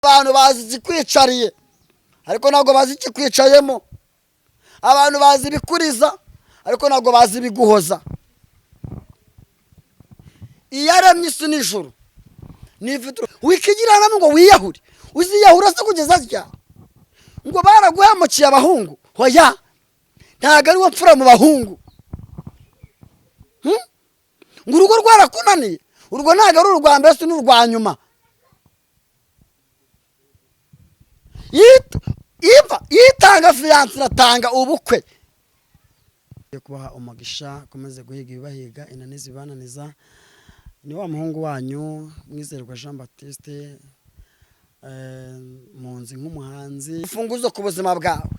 abantu bazi ikikwicariye ariko ntabwo bazi ikikwicayemo. Abantu bazi ibikuriza ariko ntabwo bazi ibiguhoza. Iyaremye isi n'ijuru nifite wikigirana ngo wiyahure, uziyahura se kugeza rya ngo baraguhemukiye abahungu. Hoya ntago ari wo mfura mu bahungu. Ngo urugo rwarakunaniye, urwo ntago ari urwa mbere se n'urwa nyuma. Yitanga fiyanse iratanga ubukwe. Kubaha umugisha komeze guhiga ibibahiga inaniza ibananiza. Ni wa muhungu wanyu Mwizerwa Jean Baptiste, munzi nk'umuhanzi. Ifunguzo ku buzima bwawe.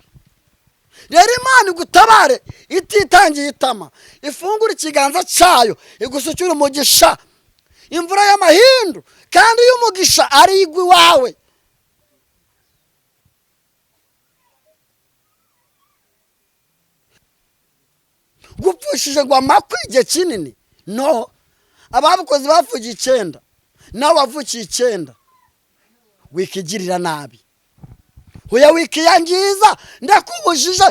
Rero Imana igutabare ititangiye itama, ifungura ikiganza cyayo igusukira umugisha, imvura y'amahindu kandi y'umugisha ari igwi wawe. Gupfushije ngo amakwe igihe kinini no, ababukozi bavugiye 9 nawe wavukiye 9. Wikigirira nabi, hoya wikiyangiza, ndakubujije.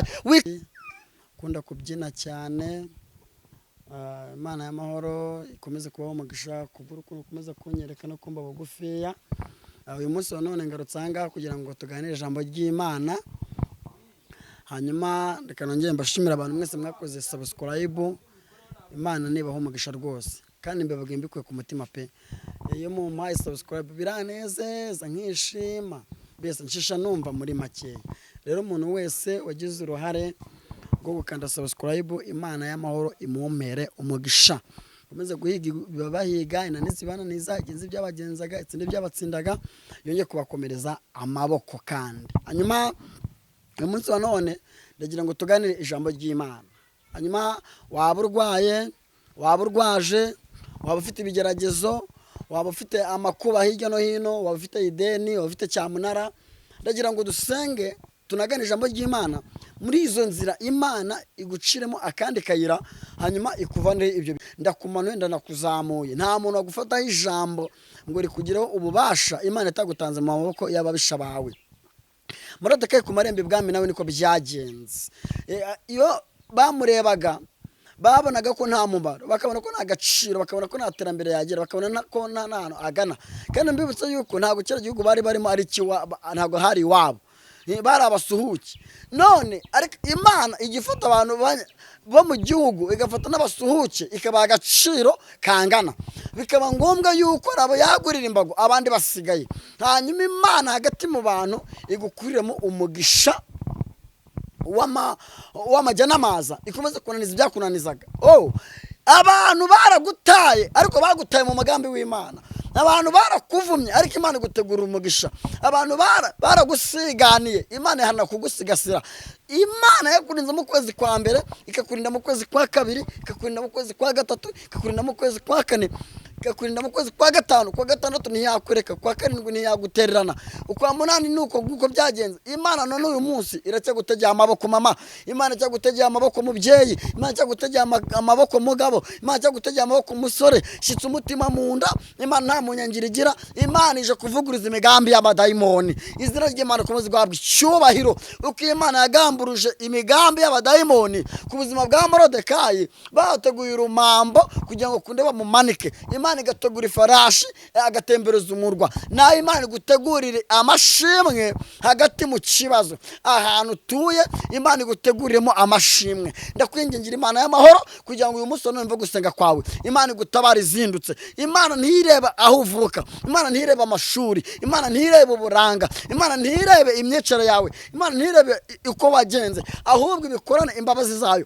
Kunda kubyina cyane. Imana y'amahoro ikomeze kubaho umugisha, kugurukuno ukomeza kunyereka no kumba bugufiya. Uyu munsi wa none ngarutsanga kugira ngo tuganire ijambo ry'Imana. Hanyuma reka nongeye mbashimira abantu mwese mwakoze subscribe. Imana nibaho umugisha rwose kandi mbebaga mbikuye ku mutima pe. Iyo mu mpaye subscribe biranezeza nkishima, bese nshisha numva muri make. Rero umuntu wese wagize uruhare rwo gukanda subscribe, Imana y'amahoro imumpere umugisha. Komeze guhiga babahiga inaniza ibananiza, igenzi byabagenzaga itsinde byabatsindaga, yongeye kubakomereza amaboko kandi. Hanyuma uyu munsi wa none ndagira ngo tuganire ijambo ry'Imana. Hanyuma waba urwaye, waba urwaje, waba ufite ibigeragezo, waba ufite amakuba hirya no hino, waba ufite ideni, waba ufite cyamunara, ndagira ngo dusenge tunagane ijambo ry'Imana. Muri izo nzira Imana iguciremo akandi kayira, hanyuma ikuvanire ibyo. Ndakumanuye ndanakuzamuye, nta muntu wagufataho ijambo ngo rikugireho ububasha Imana itagutanze mu maboko y'ababisha bawe. Morodekayi ku marembe ibwami nawe niko byagenze. Iyo bamurebaga babonaga ko nta mubaro, bakabona ko nta gaciro, bakabona ko nta terambere yagera, bakabona ko nta hantu agana. Kandi mbibutse yuko ntabwo kera gihugu bari barimo ari ntabwo hari iwabo, bari abasuhuke. None ariko Imana igifata abantu bo mu gihugu igafata n'abasuhuke ikabaha agaciro kangana, bikaba ngombwa yuko abo yagurira imbago abandi basigaye. Hanyuma Imana hagati mu bantu igukuriremo umugisha w'amajya n'amaza, ikomeze kunaniza ibyakunanizaga. Abantu baragutaye ariko bagutaye mu mugambi w'Imana. Abantu barakuvumye ariko Imana igutegurira umugisha. Abantu baragusiganiye, Imana ihana kugusigasira. Imana yakurinze mu kwezi kwa mbere, ikakurinda mu kwezi kwa kabiri, ikakurinda mu kwezi kwa gatatu, ikakurinda mu kwezi kwa kane, ikakurinda mu kwezi kwa gatanu. Kwa gatandatu ntiyakureka, kwa karindwi ntiyagutererana, ukwa munani nuko guko byagenze. Imana none uyu munsi iracyagutegeye amaboko mama, Imana icyagutegeye amaboko mubyeyi, Imana icyagutegeye amaboko mugabo, Imana icyagutegeye amaboko musore. Shitse umutima mu nda, Imana nta munyangiro igira. Imana ije kuvuguriza imigambi y'abadayimoni. Izina ry'Imana komeze guhabwa icyubahiro. Uko Imana yagamburuje imigambi y'abadayimoni ku buzima bwa Morodekayi, bateguye urumambo kugira ngo kunde bamumanike. Imana igategura ifarashi agatembereza umurwa. Na Imana igutegurire amashimwe hagati mu kibazo. Ahantu utuye Imana iguteguriremo amashimwe. Ndakwingingira Imana y'amahoro kugira ngo uyu munsi numve gusenga kwawe. Imana igutabara izindutse. Imana ntireba aho uvuka, Imana ntireba amashuri, Imana ntireba uburanga, Imana ntirebe imyicaro yawe, Imana ntirebe uko wagenze, ahubwo ibikorane imbabazi zayo.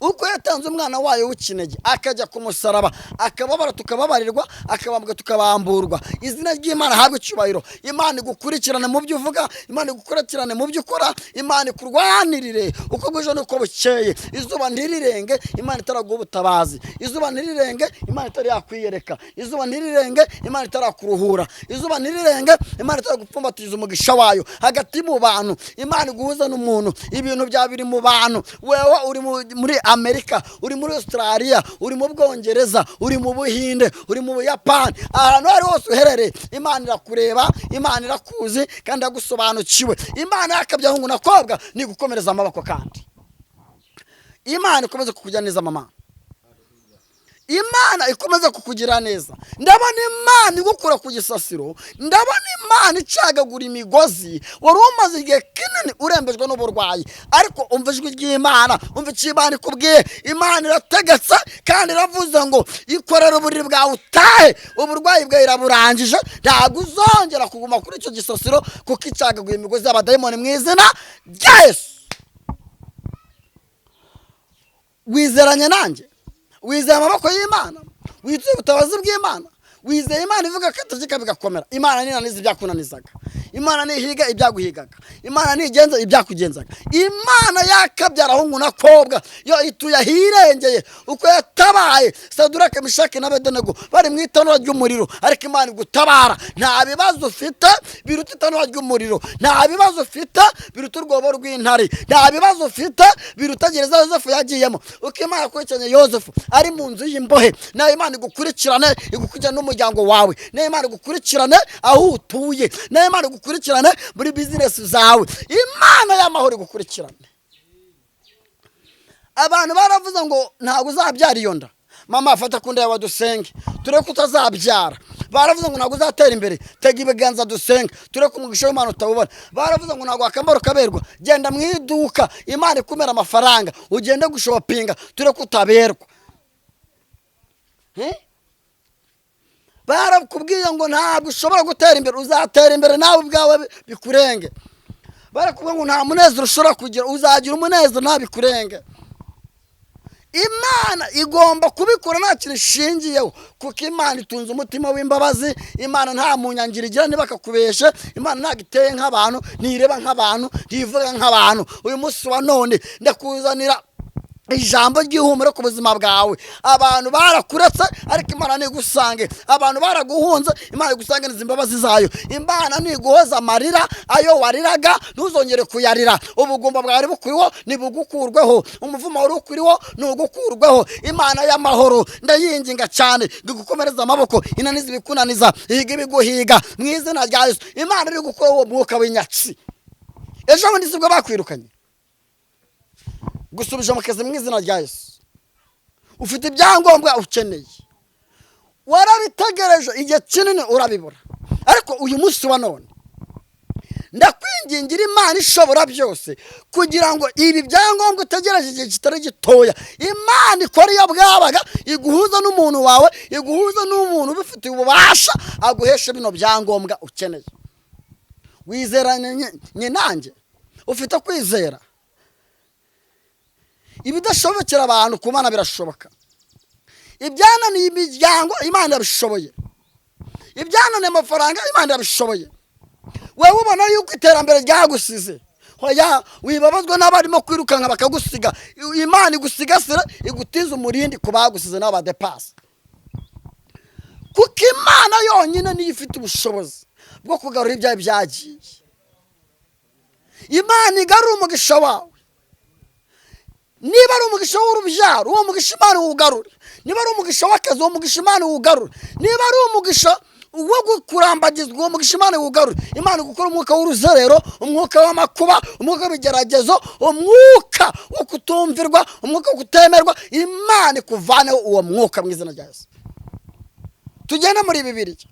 Uko yatanze umwana wayo w'ikinege akajya ku musaraba, akababara tukababarirwa, akabambwa tukabamburwa. Izina ry'Imana habwe icyubahiro. Imana igukurikirane mu byo uvuga, Imana igukurikirane mu byo ukora, Imana ikurwanirire uko bwije nuko bukeye. Izuba ntirirenge Imana itaraguha ubutabazi, izuba ntirirenge Imana itari yakwiyereka, izuba ntirirenge Imana itarakuruhura, izuba ntirirenge Imana itaragupfumbatiza umugisha wayo hagati mu bantu. Imana iguhuza n'umuntu, ibintu bya biri mu bantu, wewe uri muri Amerika, uri muri Australia, uri mu Bwongereza, uri mu Buhinde, uri mu Buyapani, ahantu hari hose uherereye, Imana irakureba, Imana irakuzi kandi yagusobanukiwe. Imana y'akabyahungu nakobwa ni gukomereza amaboko, kandi Imana ikomeze kukujya neza mama. Imana ikomeza kukugira neza. Ndabona Imana igukura ku gisasiro, ndabona Imana icagagura imigozi wari umaze igihe kinini urembejwe n'uburwayi, ariko umva ijwi ry'Imana, umva icyo Imana ikubwiye. Imana irategetse kandi iravuze ngo ikorera uburiri bwawe utahe, uburwayi bwawe iraburangije, ntabwo uzongera kuguma kuri icyo gisasiro kuko icagaguye imigozi y'abadayimoni mu izina rya Yesu. Wizeranye nanjye? Wizeye amaboko y'Imana? Wizeye ubutabazi bw'Imana? Wizeye Imana ivuga ko ategeka bigakomera? Imana ninaniza ibyakunanizaga, Imana nihiga ibyaguhigaga, Imana nigenza ibyakugenzaga. Imana y'akabyarahungu nakobwa yo ituye ahirengeye, uko yatabaye Saduraka, Meshaki n'Abedenego bari mu itanura ry'umuriro, ariko Imana igutabara. Nta bibazo ufite biruta itanura ry'umuriro, nta bibazo ufite biruta urwobo rw'intare, nta bibazo ufite biruta gereza Yozefu yagiyemo. Uko Imana yakurikiranye Yozefu ari mu nzu y'imbohe, nayo Imana igukurikirane, igukurikirane n'umuryango wawe, nayo Imana igukurikirane aho utuye, nayo Imana igukurikirane muri business zawe. Imana y'amahoro igukurikirane. Abantu baravuze ngo ntabwo uzabyara iyo nda. Mama afata kunda yawe dusenge tureke utazabyara. Baravuze ngo ntabwo uzatera imbere, tega ibiganza dusenge tureke umugisha w'Imana utabubona. Baravuze ngo ntabwo akambaro kaberwa, genda mu iduka Imana ikumera amafaranga ugende gushopinga tureke utaberwa. Barakubwiye ngo ntabwo ushobora gutera imbere, uzatera imbere nawe ubwawe bikurenge. Barakubwiye ngo nta munezero ushobora kugira, uzagira umunezero ntabikurenge. Imana igomba kubikora nta kintu ishingiyeho, kuko Imana itunze umutima w'imbabazi. Imana nta munyangira igira ntibakakubeshe. Imana ntabwo iteye nk'abantu, ntireba nk'abantu, ntivuga nk'abantu. Uyu munsi wa none ndakuzanira ijambo ry'ihumure ku buzima bwawe. Abantu barakuretse ariko Imana nigusange, abantu baraguhunze Imana igusanganiza imbabazi zayo. Imana niguhoza amarira ayo wariraga ntuzongere kuyarira. Ubugumba bwari bukuriho nibugukurweho, umuvumo wari ukuriho nugukurweho. Imana y'amahoro ndayinginga cyane gukomereza amaboko, inaniza ibikunaniza, ihiga ibiguhiga mu izina rya Yesu. Imana iri gukora uwo mwuka w'inyatsi. Ejo bundi sibwo bakwirukanye, gusubije mu kazi mu izina rya Yesu. Ufite ibyangombwa ukeneye, warabitegereje igihe kinini urabibura, ariko uyu munsi wa none ndakwingingira Imana ishobora byose kugira ngo ibi byangombwa utegereje igihe kitari gitoya, Imana ikora iyo bwabaga, iguhuza n'umuntu wawe, iguhuza n'umuntu ubifitiye ububasha, aguheshe bino byangombwa ukeneye. Wizeranye nanjye? Ufite kwizera? Ibidashobokera abantu ku Mana birashoboka. Ibyananiye imiryango Imana yabishoboye, ibyananiye amafaranga Imana yabishoboye. Wewe ubona yuko iterambere ryagusize, hoya wibabazwa n'abarimo kwirukanka bakagusiga. Imana igusigasira, igutiza umurindi ku bagusize n'abadepasa, kuko Imana yonyine niyo ifite ubushobozi bwo kugarura ibyawe byagiye. Imana igarura umugisha wawe. Niba ari umugisha w'urubyaro, uwo mugisha Imana uwugarure. Niba ari umugisha w'akazi, uwo mugisha Imana uwugarure. Niba ari umugisha wo kurambagizwa, uwo mugisha Imana uwugarure. Imana gukora umwuka w'uruzerero, umwuka w'amakuba, umwuka w'ibigeragezo, umwuka wo kutumvirwa, umwuka wo kutemerwa, Imana ikuvaneho uwo mwuka mu izina rya Yesu. Tugende muri Bibiliya.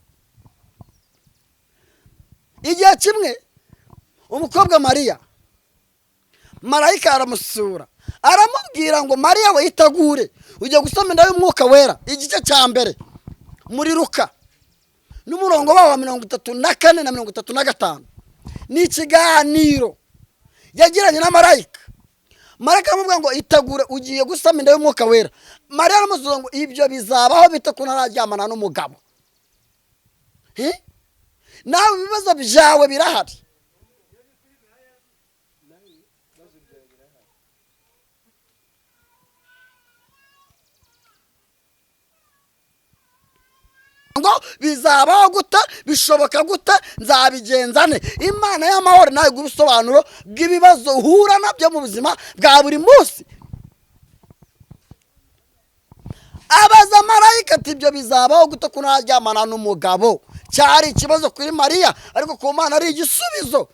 Igihe kimwe umukobwa Mariya, marayika aramusura, aramubwira ngo Mariya we itegure ujye gusoma inda y'umwuka wera, igice cya mbere muri Luka n'umurongo wa 34 na 35. Ni ikiganiro yagiranye na marayika. Marayika aramubwira ngo itegure ugiye gusoma inda y'umwuka wera. Mariya aramusubiza ngo ibyo bizabaho bite ko ntararyamana n'umugabo? Nawe ibibazo byawe birahari. ngo bizabaho gute, bishoboka gute, nzabigenzane. Imana y'amahoro nayo gubisobanuro bw'ibibazo uhura nabyo mu buzima bwa buri munsi. abaza marayika ati ibyo bizabaho gute ko ntaryamana n'umugabo? Cyari ikibazo kuri Mariya, ariko ku Mana ari igisubizo.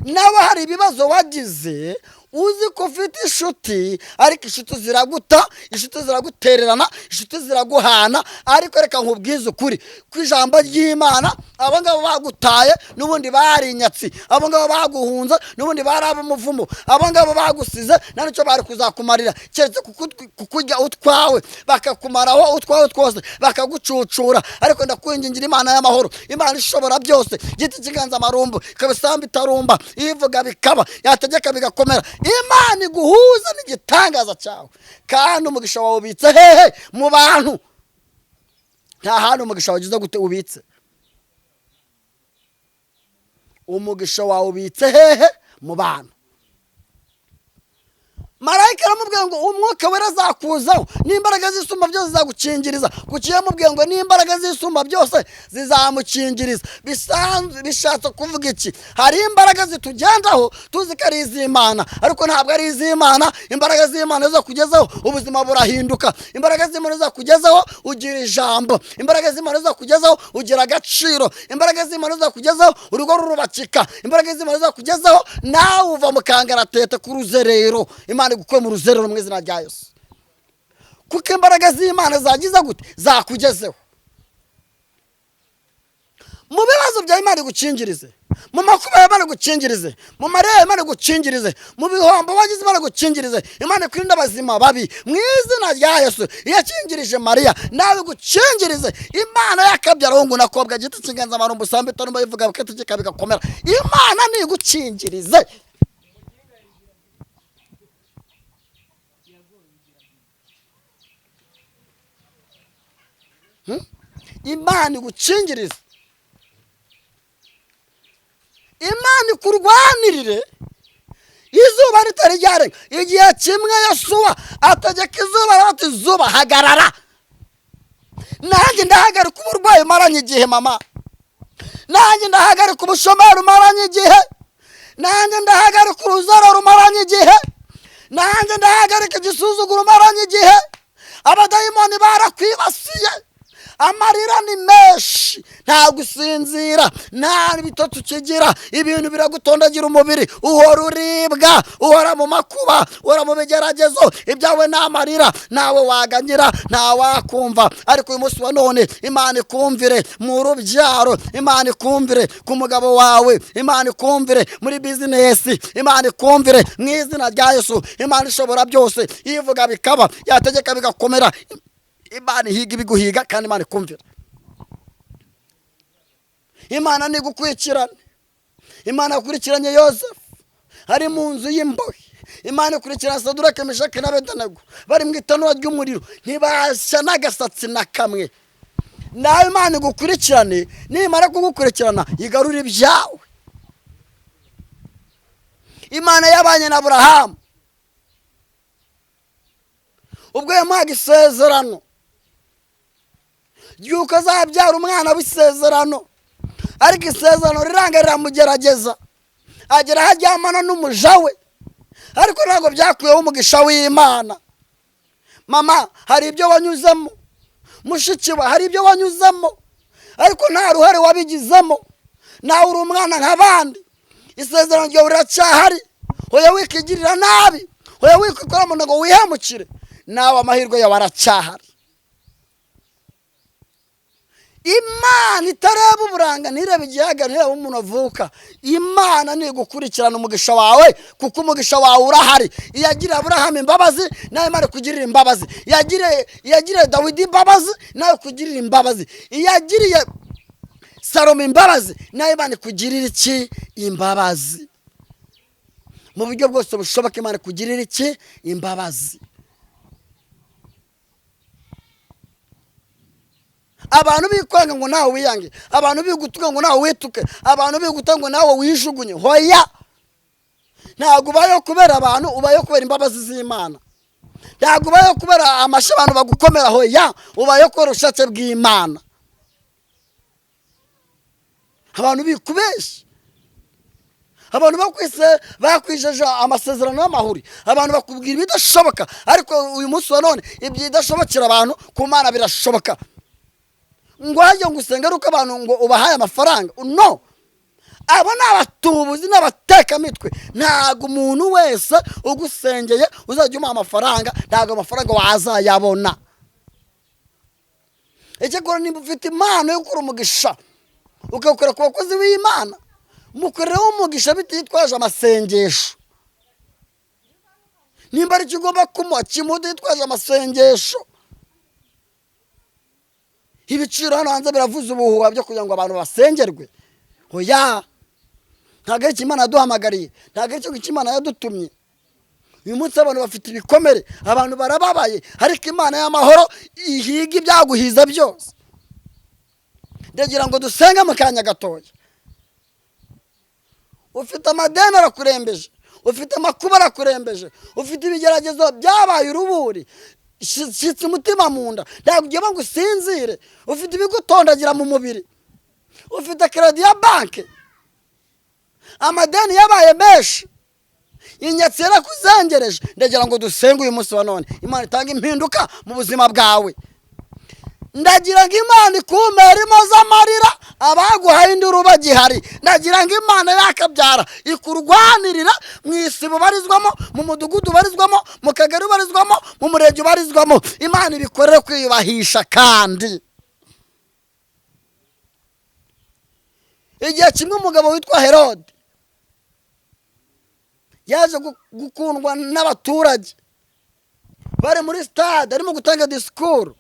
Nawe hari ibibazo wagize, uzi ko ufite inshuti, ariko inshuti ziraguta, inshuti ziragutererana, inshuti ziraguhana. Ariko reka nkubwize ukuri ku ijambo ry'Imana, abo ngabo bagutaye n'ubundi bari inyatsi, abo ngabo baguhunza n'ubundi bari ab'umuvumo, abo ngabo bagusize nta nicyo bari kuzakumarira keretse kukurya utwawe, bakakumaraho utwawe twose, bakagucucura. Ariko ndakwingingira Imana y'amahoro, Imana ishobora byose, giti kiganza amarumbu ikabisamba itarumba, ivuga bikaba, yategeka bigakomera. Imana iguhuza n'igitangaza cyawe, kandi umugisha wawe ubitse hehe? Mu bantu. Nta hantu umugisha wagize gute ubitse. Umugisha wawe ubitse hehe? Mu bantu. Marayika aramubwira ngo umwuka wera azakuzaho, n'imbaraga z'isumba byose zizagukingiriza. Kuki yamubwiye ngo n'imbaraga z'isumba byose zizamukingiriza? Bishatse kuvuga iki? Hari imbaraga zitugendaho tuzi ko ari iz'Imana, ariko ntabwo ari iz'Imana. Imbaraga z'Imana zo kugezaho ubuzima burahinduka. Imbaraga z'Imana zo kugezaho ugira ijambo. Imbaraga z'Imana zo kugezaho ugira agaciro. Imbaraga z'Imana zo kugezaho urugo rurubakika. Imbaraga z'Imana zo kugezaho nawe uva mu kangaratete ku ruzerero. Imana gukuye mu ruzerero mu izina rya Yesu. Kuko imbaraga z'Imana zagize gute? Zakugezeho. Mu bibazo bya Imana igukingirize, mu makuba ya Imana igukingirize, mu marebe Imana igukingirize, mu bihombo wagize Imana igukingirize. Imana ikurinde abazima babi mu izina rya Yesu. Yakingirije Mariya, nawe igukingirize. Imana yakabyara hungu nakobwa, giti kiganza amarumbu usamba itarumba, ivuga bikategeka bigakomera. Imana nigukingirize. Imana igukingirize. Imana ikurwanirire izuba ritari ryarenga. Igihe kimwe Yosuwa ategeka izuba, ati izuba hagarara. Nanjye ndahagarika uburwayi umaranye igihe mama, nanjye ndahagarika ubushomeri umaranye igihe, nanjye ndahagarika uruzaro rumaranye igihe, nanjye ndahagarika igisuzuguro umaranye igihe. Abadayimoni barakwibasiye, amarira ni menshi, nta gusinzira, nta bitotsi ukigira, ibintu biragutondagira umubiri, uhora uribwa, uhora mu makuba, uhora mu bigeragezo. Ibyawe ni amarira, nawe waganyira, nta wakumva. Ariko uyu munsi wa none Imana ikumvire mu rubyaro, Imana ikumvire ku mugabo wawe, Imana ikumvire muri bizinesi, Imana ikumvire mu izina rya Yesu. Imana ishobora byose, ivuga bikaba, yategeka bigakomera. Imana ihiga ibiguhiga, kandi Imana ikumvira. Imana nigukurikirane. Imana yakurikiranye Yosefu ari mu nzu y'imbohe. Imana ikurikirana Saduraka, Meshaki na Abedenego bari mu itanura ry'umuriro, ntibashya n'agasatsi na kamwe. Nawe Imana igukurikirane, nimara kugukurikirana igarura ibyawe. Imana yabanye na Aburahamu ubwo yamuhaga isezerano yuko azabyara umwana w'isezerano, ariko isezerano riranga riramugerageza, agera aho aryamana n'umuja we, ariko ntabwo byakuyeho umugisha w'Imana. Mama, hari ibyo wanyuzemo, mushiki we hari ibyo wanyuzemo, ariko nta ruhare wabigizemo. Nawe uri umwana nk'abandi, isezerano ryawe riracyahari. Hoya wikigirira nabi, hoya wikikora mu ngo wihemukire, nawe amahirwe yawe aracyahari. Imana itareba uburanga, ntireba igihaga, ntireba umuntu avuka. Imana nigukurikirana umugisha wawe, kuko umugisha wawe urahari. Iyagiriye Aburahamu imbabazi, nawe Imana ikugirira imbabazi. Iyagiriye Dawidi imbabazi, nawe ikugirira imbabazi. Iyagiriye Salomo imbabazi, nawe Imana ikugirira iki? Imbabazi. Mu buryo bwose bushoboka Imana ikugirira iki? Imbabazi. Abantu bikwanga ngo nawe wiyange, abantu bigutuka ngo nawe wituke, abantu biguta ngo nawe wijugunye. Hoya, ntabwo ubayeho kubera abantu, ubayeho kubera imbabazi z'Imana. Ntabwo ubayeho kubera amashyi abantu bagukomera. Hoya, ubayeho kubera ubushake bw'Imana. Abantu bikubeshya, abantu bakwijeje amasezerano y'amahuri, abantu bakubwira ibidashoboka, ariko uyu munsi wa none ibyidashobokera abantu ku Mana birashoboka. ngo hajye ngo usenge ari uko abantu ngo ubahaye amafaranga, no, abo ni abatubuzi n'abatekamitwe. ntabwo umuntu wese ugusengeye uzajya umuha amafaranga, ntabwo amafaranga wazayabona. Icyakora niba ufite impano yo gukora umugisha ukawukora ku bakozi b'Imana, mukoreho umugisha bititwaje amasengesho. nimba ari cyo ugomba kumuha kimuha yitwaje amasengesho. Ibiciro hano hanze biravuze ubuhuha byo kugira ngo abantu basengerwe. Oya, ntabwo ari Imana yaduhamagariye, ntabwo ari cyo Imana yadutumye. uyu munsi abantu bafite ibikomere, abantu barababaye, ariko Imana y'amahoro ihiga ibyaguhiza byose. ndagira ngo dusenge mu kanya gatoya. ufite amadeni arakurembeje, ufite amakuba arakurembeje, ufite ibigeragezo byabaye uruburi, shitse umutima mu nda, ntabwo ugiye ngo usinzire, ufite ibigutondagira mu mubiri, ufite kredi ya banki, amadeni yabaye menshi, inyatsi yarakuzengereje. ndagira ngo dusenge uyu munsi wa none, Imana itanga impinduka mu buzima bwawe. ndagira ngo Imana ikumere imoza amarira abaguhaye induru bagihari. ndagira ngo Imana yakabyara ikurwanirira mu isibo barizwamo, mu mudugudu barizwamo, mu kagari barizwamo, mu murenge barizwamo. Imana ibikorere kwiyubahisha. kandi igihe kimwe umugabo witwa Herode yaje gukundwa n'abaturage, bari muri stade arimo gutanga disikuru,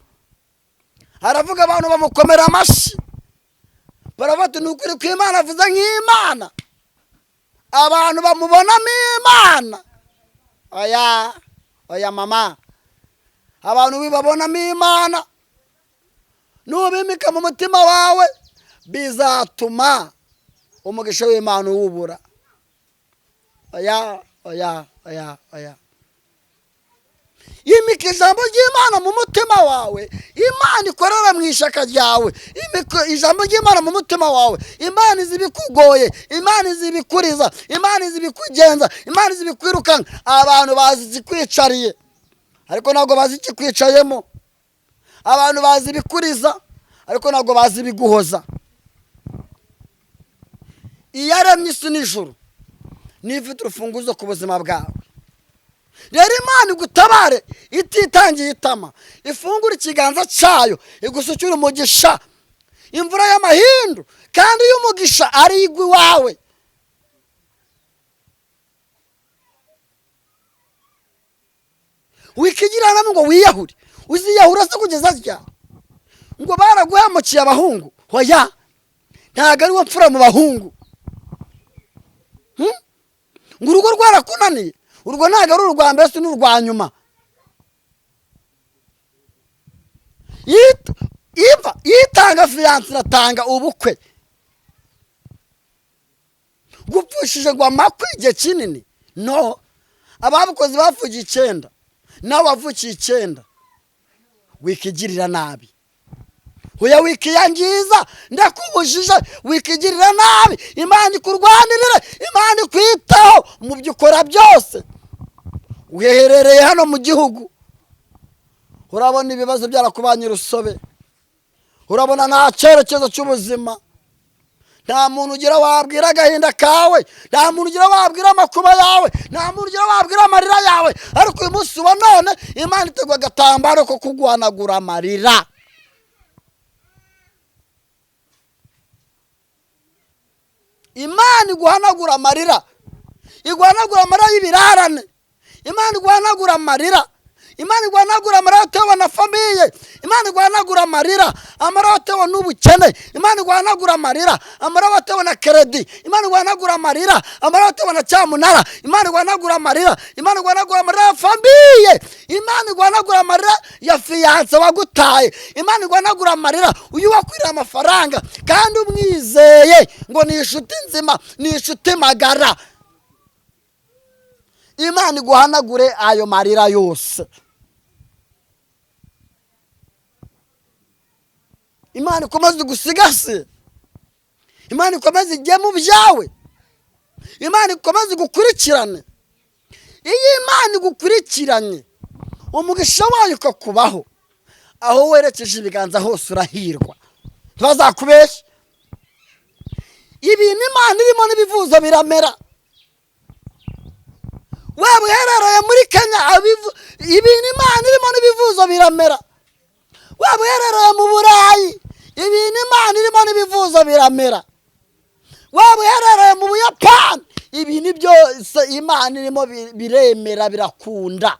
aravuga, abantu bamukomera amashyi, baravuga ni ukuri ko Imana avuze nk'Imana, abantu bamubonamo Imana. oya mama, abantu bibabonamo Imana, nubimika mu mutima wawe bizatuma umugisha w'Imana uwubura. oya imika ijambo ry'Imana mu mutima wawe, Imana ikorera mu ishyaka ryawe. imika ijambo ry'Imana mu mutima wawe, Imana izi ibikugoye, Imana izi ibikuriza, Imana izi ibikugenza, Imana izi ibikwirukana. abantu bazi ikikwicariye ariko ntabwo bazi ikikwicayemo, abantu bazi ibikuriza ariko ntabwo bazi ibiguhoza. iyo aremye isi n'ijuru niyo ifite urufunguzo ku buzima bwawe. rero Imana igutabare ititangiye itama, ifungura ikiganza cyayo igusukira umugisha, imvura y'amahindu, kandi iyo umugisha ari igwa iwawe. wikigirana ngo wiyahure, uziyahura se kugeza ryari? ngo baraguhemukiye abahungu. oya, ntabwo ari wo mfura mu bahungu. ngo urugo rwarakunaniye, urwo ntabwo ari urwa mbere, si n'urwa nyuma. yitanga fiyanse iratanga ubukwe. gupfushije ngo amakwe igihe kinini, no, ababukozi bavugiye 9, nawe wavukiye 9. wikigirira nabi, oya wikiyangiza, ndakubujije, wikigirira nabi. Imana ikurwanirire, Imana ikwitaho mu byo ukora byose. uherereye hano mu gihugu, urabona ibibazo byarakubanye urusobe, urabona nta cyerekezo cy'ubuzima, nta muntu ugira wabwira agahinda kawe, nta muntu ugira wabwira amakuba yawe, nta muntu ugira wabwira amarira yawe. ariko uyu munsi wa none Imana itegwa agatambaro ko kuguhanagura amarira. Imana iguhanagura amarira, iguhanagura amarira y'ibirarane, Imana iguhanagura amarira, Imana iguhanagura amarira atewe na famiye, Imana iguhanagura amarira atewe n'ubukene, Imana iguhanagura amarira atewe na kredi, Imana iguhanagura amarira atewe na cyamunara, Imana iguhanagura amarira, Imana iguhanagura amarira ya famiye, Imana iguhanagura amarira ya fiyanse wagutaye, Imana iguhanagura amarira uyu wakwiriye amafaranga kandi umwizeye ngo ni inshuti nzima, ni inshuti magara. Imana iguhanagure ayo marira yose. Imana ikomeze gusigase, Imana ikomeze ijye mu byawe, imana ikomeze gukurikirane. Iyo imana igukurikiranye umugisha wayo ukakubaho, aho werekeje ibiganza hose urahirwa, ntibazakubeshye. Ibintu imana irimo n'ibivuzo biramera. Waba uherereye muri Kenya, ibintu imana irimo n'ibivuzo biramera. Waba uherereye mu Burayi, ibintu imana irimo n'ibivuzo biramera. Waba uherereye mu Buyapani, ibintu byose imana irimo biremera, birakunda.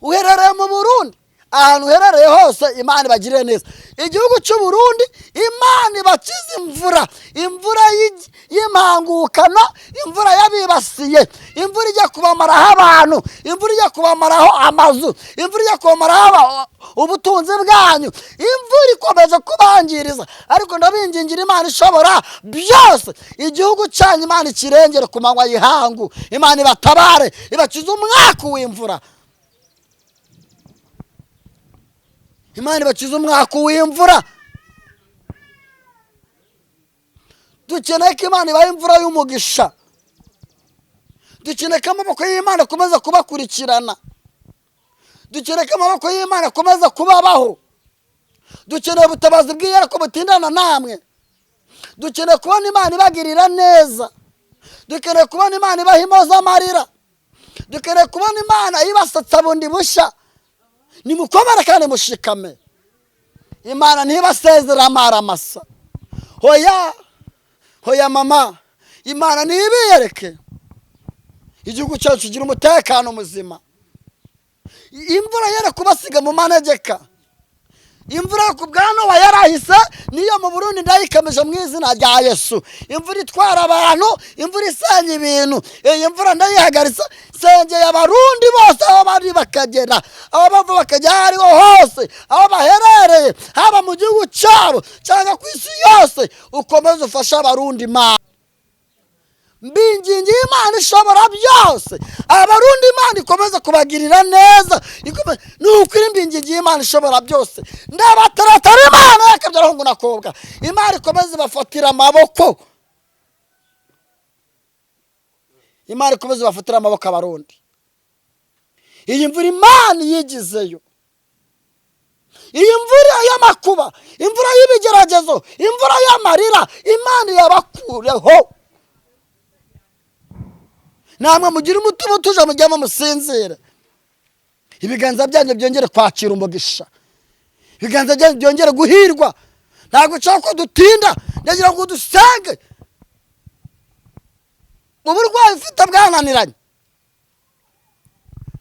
Uherereye mu Burundi, ahantu uherereye hose imana ibagirire neza. Igihugu cy'u Burundi imana ibakize imvura y'impangukano, imvura yabibasiye, imvura ijya kubamaraho abantu, imvura ijya kubamaraho amazu, imvura ijya kubamaraho ubutunzi bwanyu, imvura ikomeje kubangiriza. Ariko ndabingingira imana ishobora byose, igihugu cyanyu imana ikirengere ku manywa y'ihangu, imana ibatabare, ibakize umwaka w'imvura. Imana ibakize umwaka w'imvura. Dukeneye ko imana ibaha imvura y'umugisha. Dukeneye ko amaboko y'imana akomeza kubakurikirana. Dukeneye ko amaboko y'imana akomeza kubabaho. Dukeneye ubutabazi bw'iyera ko butindana namwe. Dukeneye kubona imana ibagirira neza. Dukeneye kubona imana ibaha impozamarira. Dukeneye kubona imana ibasatsa bundi bushya. Nimukomere kandi mushikame. Imana ntibasezera amaramasa. Hoya mama, imana ntibiyereke. Igihugu cyacu kigira umutekano muzima. Imvura yere kubasiga mu manegeka. Imvura yo kubwana wa yarahise niyo mu Burundi ndayikameje mu izina rya Yesu. Imvura itwara abantu, imvura isenya ibintu. Iyi mvura ndayihagaritse, sengeye abarundi bose aho bari bakagera, aho bava bakajya ariho hose, aho baherereye, haba mu gihugu cyabo cyangwa ku isi yose, ukomeze ufashe abarundi Imana. Mbingingi imana ishobora byose, abarundi imana ikomeze kubagirira neza. Nuko mbingingi imana ishobora byose, ndabataratara imana yakabyara hungu nakobwa, imana ikomeze bafatira amaboko. Imana ikomeze bafatira amaboko abarundi. Iyi mvura imana yigizeyo, iyi mvura y'amakuba, imvura y'ibigeragezo, imvura y'amarira, imana yabakureho. Namwe mugira umutima utuje mujyamo musinzire. Ibiganza byanyu byongere kwakira umugisha, ibiganza byanyu byongere guhirwa. Ntabwo nshaka ko dutinda, ndagira ngo dusenge. Uburwayi ufite bwananiranye,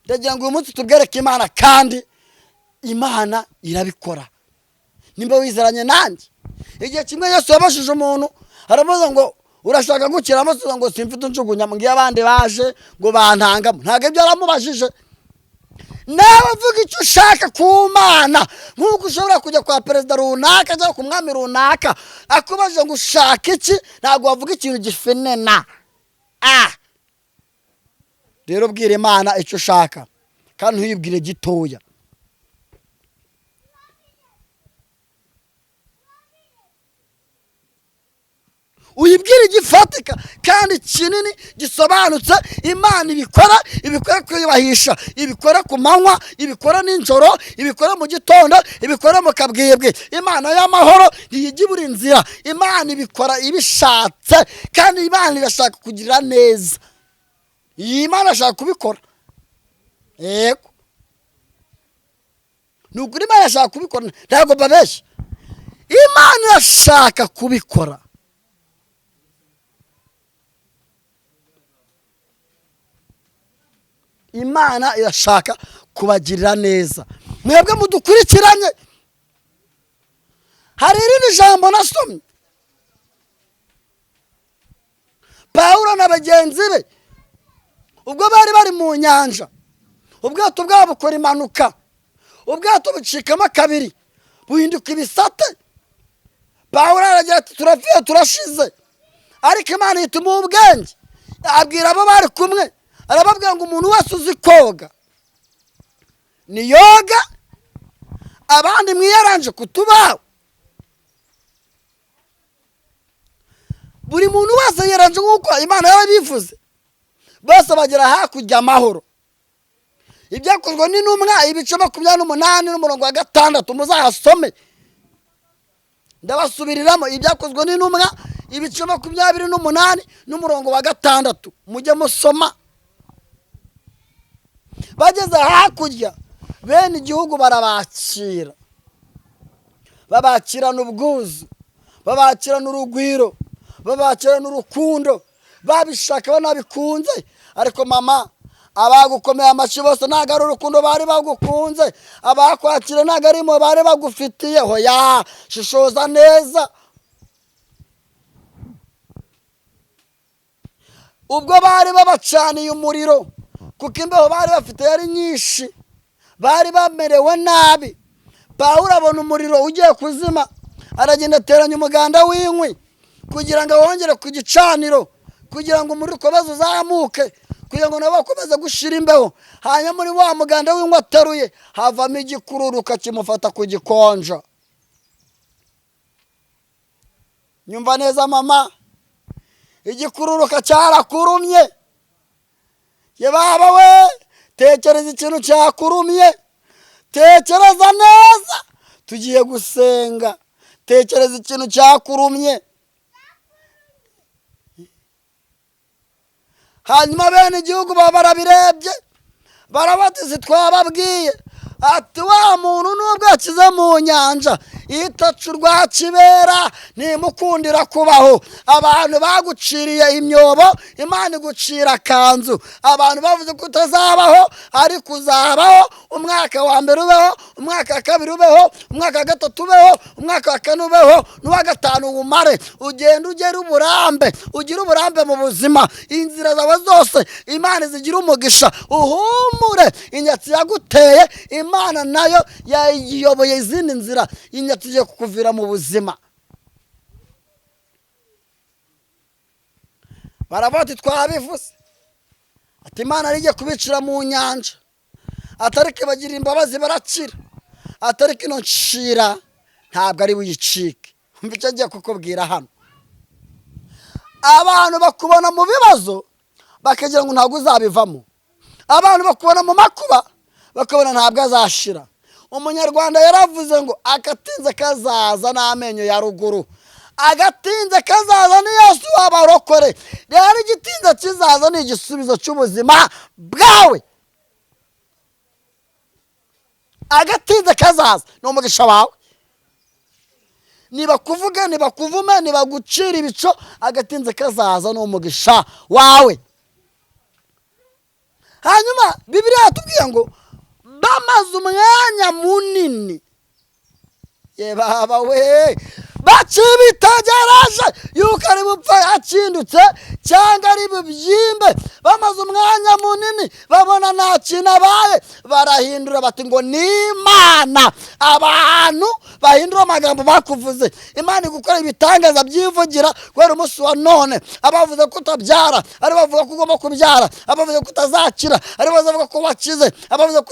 ndagira ngo uyu munsi tubwereke imana, kandi imana irabikora. Nimba wizeranye nanjye, igihe kimwe Yesu yabashije umuntu, aravuga ngo urashaka gukira, amusubiza ngo simfite unjugunya, mbwiye abandi baje ngo bantangamo. Ntabwo ibyo yaramubajije. Nawe vuga icyo ushaka ku Mana, nk'uko ushobora kujya kwa perezida runaka cyangwa ku mwami runaka akubajije ngo ushaka iki, ntabwo wavuga ikintu gifenena. Rero bwira Imana icyo ushaka, kandi ntuyibwire gitoya. Uyibwire igifatika kandi kinini gisobanutse. Imana ibikora kuyubahisha, ibikora ku manywa, ibikora nijoro, ibikora mu gitondo, ibikora mu kabwibwi. Imana y'amahoro ntiyijya ibura inzira. Imana ibikora ibishatse, kandi Imana irashaka kugira neza. Iyi Imana ashaka kubikora. Yego, ni ukuri Imana ashaka kubikora, ntabwo babeshya. Imana irashaka kubikora. Imana irashaka kubagirira neza. Mwebwe mudukurikiranye, hari irindi jambo nasomye. Pawulo na bagenzi be ubwo bari mu nyanja, ubwato bwabo bukora impanuka, ubwato bucikamo kabiri, buhinduka ibisate. Pawulo aragira ati turapfuye turashize, ariko Imana ituma ubwenge, abwira abo bari kumwe, arababwira ngo umuntu wese uzi koga ni yoga, abandi mwiyaranje kutubaho. Buri muntu wese yaranje benshi nk'uko Imana yarabivuze bose bagera hakurya amahoro. Ibyakozwe n'intumwa ibice 28 n'umurongo wa 6 muzahasome. Ndabasubiriramo ibyakozwe n'intumwa ibice 28 n'umurongo wa 6 mujye musoma. Bageze hakurya bene igihugu barabakira, babakirana ubwuzu, babakirana urugwiro, babakirana urukundo, babishaka banabikunze. Ariko mama, abagukomeye amashyi bose ntago ari urukundo bari bagukunze, abakwakira ntago ari mo bari bagufitiye. Hoya, shishoza neza. Ubwo bari babacaniye umuriro, kuko imbeho bari bafite yari nyinshi, bari bamerewe nabi. Pawulo abona umuriro ugiye kuzima, aragenda ateranya umuganda w'inkwi kugira ngo wongere ku gicaniro, kugira ngo umuriro ukomeze uzamuke, kugira ngo nabo bakomeze gushira imbeho. Hanyuma muri wa muganda w'inkwi ateruye havamo igikururuka kimufata ku gikonja. Nyumva neza mama, igikururuka cyarakurumye. Ye baba we, tekereza ikintu cyakurumye, tekereza neza, tugiye gusenga. Tekereza ikintu cyakurumye. Hanyuma bene igihugu barabirebye, barabatiza twababwiye ati wa muntu nubwo akize mu nyanja itacu rwa kibera ntimukundira kubaho. Abantu baguciriye imyobo, Imana igucira akanzu. Abantu bavuze ko utazabaho ariko uzabaho. Umwaka wa mbere ubeho, umwaka wa kabiri ubeho, umwaka wa gatatu ubeho, umwaka wa kane ubeho, n'uwa gatanu umare. Ugenda ugera uburambe, ugira uburambe mu buzima. Inzira zawe zose Imana zigira umugisha. Uhumure, inyatsi yaguteye Imana nayo yayiyoboye izindi nzira. Inyatsi igiye kukuvira mu buzima. Barabati twabivuze ati Imana arigiye kubicira mu nyanja, atarike bagira imbabazi barakira, atarike ino ncira ntabwo ari buyicike. Umva icyo agiye kukubwira hano. Abantu bakubona mu bibazo bakagira ngo ntabwo uzabivamo. Abantu bakubona mu makuba bakabona ntabwo azashira. Umunyarwanda yaravuze ngo agatinze kazaza n'amenyo ya ruguru. Agatinze kazaza ni Yesu wabarokore. Rero igitinze kizaza ni igisubizo cy'ubuzima bwawe. Agatinze kazaza ni umugisha wawe. Niba kuvuga, niba kuvume, niba gucira ibico, agatinze kazaza ni umugisha wawe. Hanyuma Bibiliya yatubwiye ngo bamaze umwanya munini, ye baba we, bakibitegereje yuko ari bupfa yakindutse cyangwa ari bubyimbe. Bamaze umwanya munini babona nta kintu abaye, barahindura bati ngo ni Imana. Abantu bahindura amagambo bakuvuze. Imana igukora ibitangaza byivugira kubera umunsi wa none. Abavuze ko utabyara, ari bavuga ko ugomba kubyara, abavuze ko utazakira, ari bavuga ko wakize, abavuze ko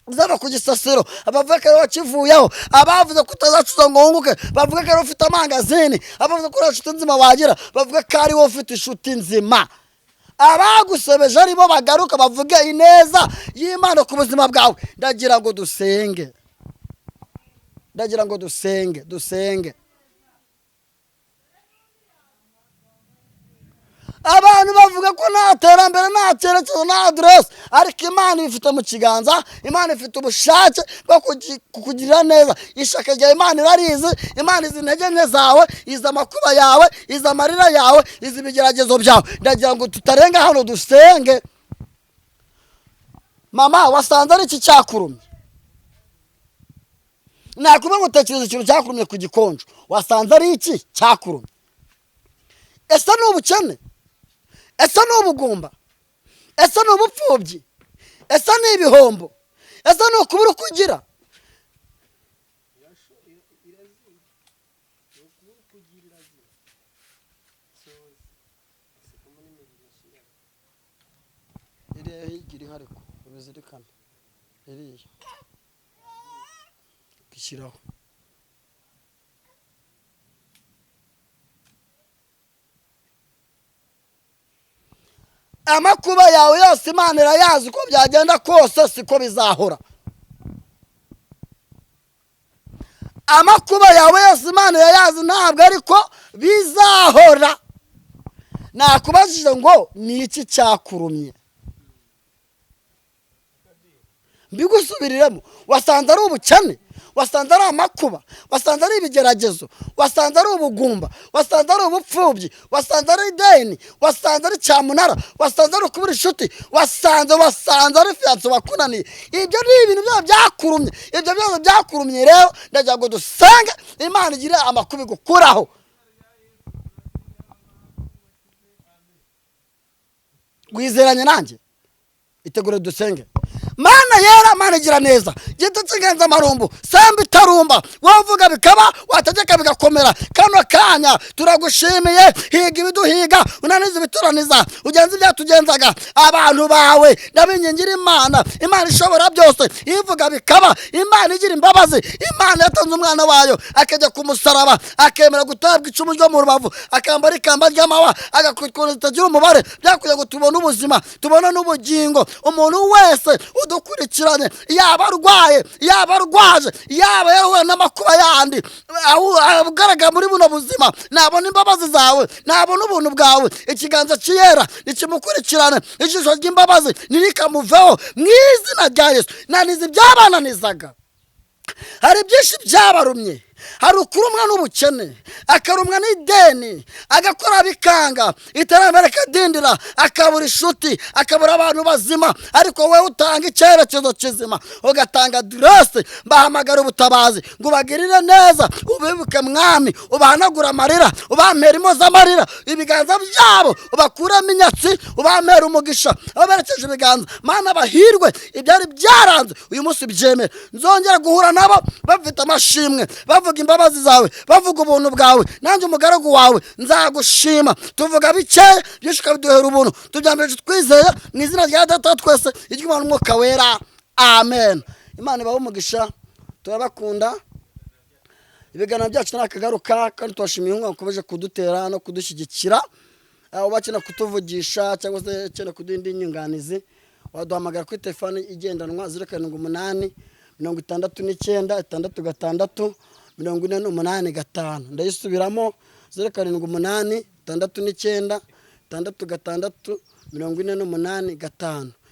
uzaba ku gisasiro, abavuga ko wakivuyeho, abavuze ko utazacuza ngo wunguke, bavuga ko ufite amangazini, abavuze ko uri inshuti nzima wagira, bavuga ko ari wowe ufite inshuti nzima. Abagusebeje ari bo bagaruka bavuge ineza y'Imana ku buzima bwawe. Ndagira ngo dusenge, ndagira ngo dusenge. Abantu bavuga ko nta terambere, nta cyerekezo, nta aderesi, ariko Imana ifite mu kiganza. Imana ifite ubushake bwo kukugirira neza. Ishaka rya Imana irarizi. Imana izi intege nke zawe, izi amakuba yawe, izi amarira yawe, izi ibigeragezo byawe. Ndagira ngo tutarenga hano dusenge. Mama, wasanze ari iki cyakurumye? Nakuba ngo utekereza ikintu cyakurumye ku gikonjo, wasanze ari iki cyakurumye? Ese ni ubukene? Ese ni ubugumba? Ese ni ubupfubyi? Ese ni ibihombo? Ese ni ukubura uko ugira? Iriya higira inkariko ubizirikana, iriya ukishyiraho. amakuba yawe yose Imana irayazi uko byagenda kose siko bizahora. Amakuba yawe yose Imana irayazi ntabwo ariko bizahora. Nakubajije ngo ni iki cyakurumye? Mbigusubiriremo, wasanze ari ubukene, wasanze ari amakuba, wasanze ari ibigeragezo, wasanze ari ubugumba, wasanze ari ubupfubyi, wasanze ari ideni, wasanze ari cyamunara, wasanze ari kubura inshuti, wasanze ari fiyanse wakunaniye. Ibyo ni ibintu byose byakurumye. Ibyo byose byakurumye rero ndagira ngo dusenge Imana igire amakuba igukuraho. Wizeranye nanjye? Itegure dusenge. Mana yera, Mana igira neza, gito kigenza marumbu, semba itarumba, wavuga bikaba, wategeka bigakomera. Kano kanya turagushimiye, higa ibiduhiga, unaniza ibituraniza, ugenza ibyatugenzaga. Abantu bawe ndabingingira Imana, Imana ishobora byose, ivuga bikaba, Imana igira imbabazi. Imana yatanze umwana wayo akajya ku musaraba, akemera gutabwa icumu ryo mu rubavu, akambara ikamba ry'amahwa, agakwikura zitagira umubare, byakuye ngo tubone ubuzima, tubone n'ubugingo. Umuntu wese udukurikiranye, yaba arwaye, yaba arwaje, yaba yahuye n'amakuba yandi, ugaragara muri buno buzima, nabona imbabazi zawe, nabona ubuntu bwawe. Ikiganza cyera nikimukurikirane, ijisho ry'imbabazi nirikamuveho mu izina rya Yesu. Nanize ibyabananizaga. Hari byinshi byabarumye. Hari ukurumwa n'ubukene, akarumwa n'ideni, agakora bikanga, iterambere kadindira, akabura inshuti, akabura abantu bazima. Ariko wowe utanga icyerekezo kizima, ugatanga adresse, bahamagara ubutabazi ngo ubagirire neza, ubibuke Mwami, ubahanagura amarira, ubampera impozamarira, ibiganza byabo ubakuramo inyatsi, ubampera umugisha, ababerekeje ibiganza. Mana bahirwe ibyari byaranze uyu munsi byemera. Nzongera guhura nabo bafite amashimwe, bavuga imbabazi zawe, bavuga ubuntu bwawe. Nanjye umugaragu wawe nzagushima. Tuvuga bikeya, byinshi ukabiduhera ubuntu. Tubyambirije twizeye mu izina rya Data twese, iry'Umwana n'Umwuka wera. Amen. Imana ibahe umugisha, turabakunda. Ibiganiro byacu nakagaruka, kandi twashimiye inkunga mukomeje kudutera no kudushyigikira. Ubakina kutuvugisha cyangwa se cyane kuduha inyunganizi, waduhamagara kuri telefone igendanwa 078 69 666 48 ndayisubiramo 078 69 666 48 5.